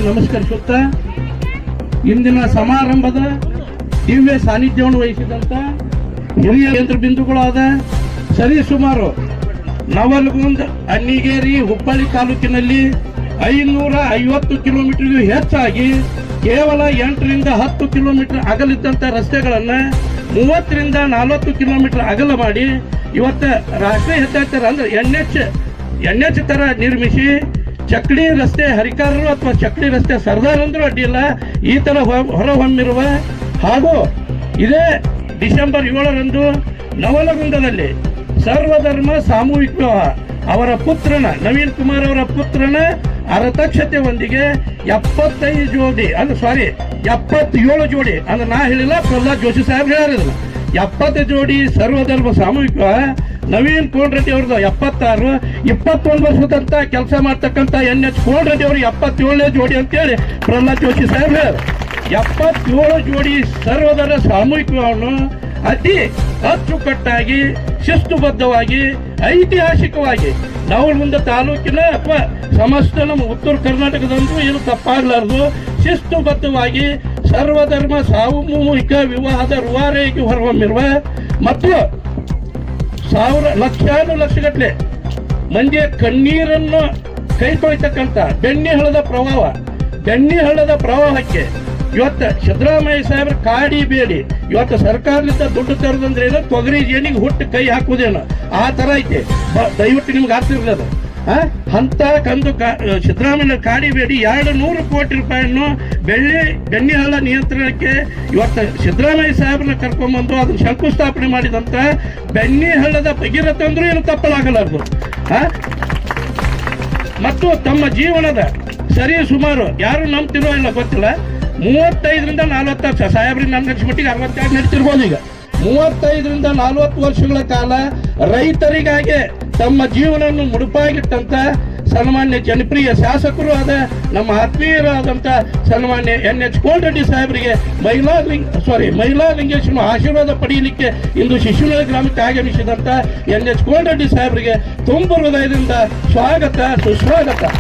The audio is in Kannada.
ನಮಸ್ಕರಿಸುತ್ತಾ ಇಂದಿನ ಸಮಾರಂಭದ ದಿವ್ಯ ಸಾನ್ನಿಧ್ಯವನ್ನು ವಹಿಸಿದಂತ ಹಿರಿಯ ಕೇಂದ್ರ ಬಿಂದುಗಳಾದ ಸರಿಸುಮಾರು ನವಲಗುಂದ, ಅಣ್ಣಿಗೇರಿ, ಹುಬ್ಬಳ್ಳಿ ತಾಲೂಕಿನಲ್ಲಿ 550 ಕಿಲೋಮೀಟರ್ಗೂ ಹೆಚ್ಚಾಗಿ ಕೇವಲ 8 ರಿಂದ 10 ಕಿಲೋಮೀಟರ್ ಅಗಲಿದ್ದಂಥ ರಸ್ತೆಗಳನ್ನು 30 ರಿಂದ 40 ಕಿಲೋಮೀಟರ್ ಅಗಲ ಮಾಡಿ ಇವತ್ತು ರಾಷ್ಟ್ರೀಯ ಹೆದ್ದಾರಿ ಅಂದ್ರೆ NH ತರ ನಿರ್ಮಿಸಿ ಚಕ್ಡಿ ರಸ್ತೆ ಹರಿಕಾರರು ಅಥವಾ ಚಕ್ಡಿ ರಸ್ತೆ ಸರ್ದಾರಂದ್ರೂ ಅಡ್ಡಿಲ್ಲ ಈ ತರ ಹೊರಹೊಮ್ಮಿರುವ ಹಾಗೂ ಇದೇ ಡಿಸೆಂಬರ್ 7ರಂದು ನವಲಗುಂದದಲ್ಲಿ ಸರ್ವಧರ್ಮ ಸಾಮೂಹಿಕ ವಿವಾಹ ಅವರ ಪುತ್ರನ ನವೀನ್ ಕುಮಾರ್ ಅವರ ಪುತ್ರನ ಅರತಕ್ಷತೆಯೊಂದಿಗೆ 77 ಜೋಡಿ ಅಂದ್ರೆ ನಾ ಹೇಳಿಲ್ಲ, ಪ್ರಹ್ಲಾದ್ ಜೋಶಿ ಸಾಹೇಬ್ ಹೇಳಿರಲಿಲ್ಲ. 70 ಜೋಡಿ ಸರ್ವಧರ್ಮ ಸಾಮೂಹಿಕ ನವೀನ್ ಕೋಲ್ರೆಡ್ಡಿ ಅವ್ರದ್ದು 76, 21 ವರ್ಷದಂತ ಕೆಲಸ ಮಾಡ್ತಕ್ಕಂಥ NH ಕೋಲ್ರೆಡ್ಡಿ ಅವರು 77ನೇ ಜೋಡಿ ಅಂತೇಳಿ ಪ್ರಹ್ಲಾದ್ ಜೋಶಿ ಸಾಹೇಬ್ ಹೇಳಿದ್ರು. 77 ಜೋಡಿ ಸರ್ವಧರ್ಮ ಸಾಮೂಹಿಕವನ್ನು ಅತಿ ಅಚ್ಚುಕಟ್ಟಾಗಿ ಶಿಸ್ತುಬದ್ಧವಾಗಿ ಐತಿಹಾಸಿಕವಾಗಿ ನವಲಗುಂದ ತಾಲೂಕಿನ ಅಥವಾ ಸಮಸ್ತ ನಮ್ಮ ಉತ್ತರ ಕರ್ನಾಟಕದಂತೂ ಏನು ತಪ್ಪಾಗಲಾರದು ಶಿಸ್ತುಬದ್ಧವಾಗಿ ಸರ್ವಧರ್ಮ ಸಾಮೂಹಿಕ ವಿವಾಹದ ರೂವಾರಿಯಾಗಿ ಹೊರಹೊಮ್ಮಿರುವ ಮತ್ತು ಲಕ್ಷಗಟ್ಟಲೆ ಮಂದಿಯ ಕಣ್ಣೀರನ್ನು ಕೈ ತೊಳಿತಕ್ಕಂಥ ಬೆಣ್ಣೆಹಳ್ಳದ ಪ್ರವಾಹಕ್ಕೆ ಇವತ್ತು ಸಿದ್ದರಾಮಯ್ಯ ಸಾಹೇಬ್ರ ಕಾಡಿ ಬೇಡಿ ಇವತ್ತು ಸರ್ಕಾರದಿಂದ ದುಡ್ಡು ತರದಂದ್ರೆ ಏನೋ ತೊಗರಿ ಜೇನಿಗೆ ಹುಟ್ಟು ಕೈ ಹಾಕುವುದೇನೋ ಆ ತರ ಐತೆ. ದಯವಿಟ್ಟು ನಿಮ್ಗೆ ಆಗ್ತಿರ್ಲಿಲ್ಲ ಅಂತ ಕಂದು ಸಿದ್ದರಾಮಯ್ಯ ಕಾಡಿ ಬೇಡಿ 200 ಕೋಟಿ ರೂಪಾಯಿಯನ್ನು ಬೆಣ್ಣೆಹಳ್ಳ ನಿಯಂತ್ರಣಕ್ಕೆ ಇವತ್ತು ಸಿದ್ದರಾಮಯ್ಯ ಸಾಹೇಬ್ರನ್ನ ಕರ್ಕೊಂಡ್ಬಂದು ಅದನ್ನ ಶಂಕುಸ್ಥಾಪನೆ ಮಾಡಿದಂತ ಬೆಣ್ಣೆಹಳ್ಳದ ಭಗೀರಥ ಅಂದ್ರೂ ಏನು ತಪ್ಪಲಾಗಲಾರದು. ಮತ್ತು ತಮ್ಮ ಜೀವನದ ಸರಿ ಸುಮಾರು ಯಾರು ನಂಬ್ತಿರೋ ಇಲ್ಲ ಗೊತ್ತಿಲ್ಲ 35 ರಿಂದ 40 ವರ್ಷ ಸಾಹೇಬ್ರಿಗೆ ನನ್ನ ಮಟ್ಟಿಗೆ 62 ನಡೀತಿರ್ಬೋದು. ಈಗ 35 ರಿಂದ 40 ವರ್ಷಗಳ ಕಾಲ ರೈತರಿಗಾಗಿ ತಮ್ಮ ಜೀವನವನ್ನು ಮುಡುಪಾಗಿಟ್ಟಂತ ಸನ್ಮಾನ್ಯ ಜನಪ್ರಿಯ ಶಾಸಕರು ಆದ ನಮ್ಮ ಆತ್ಮೀಯರಾದಂಥ ಸನ್ಮಾನ್ಯ NH ಕೋಲ್ರೆಡ್ಡಿ ಸಾಹೇಬರಿಗೆ ಮಹಿಳಾ ಲಿಂಗೇಶ್ವರ ಆಶೀರ್ವಾದ ಪಡೆಯಲಿಕ್ಕೆ ಇಂದು ಶಿಶುನಾಳ ಗ್ರಾಮಕ್ಕೆ ಆಗಮಿಸಿದಂಥ NH ಕೋಲ್ರೆಡ್ಡಿ ಸಾಹೇಬರಿಗೆ ತುಂಬ ಹೃದಯದಿಂದ ಸ್ವಾಗತ ಸುಸ್ವಾಗತ.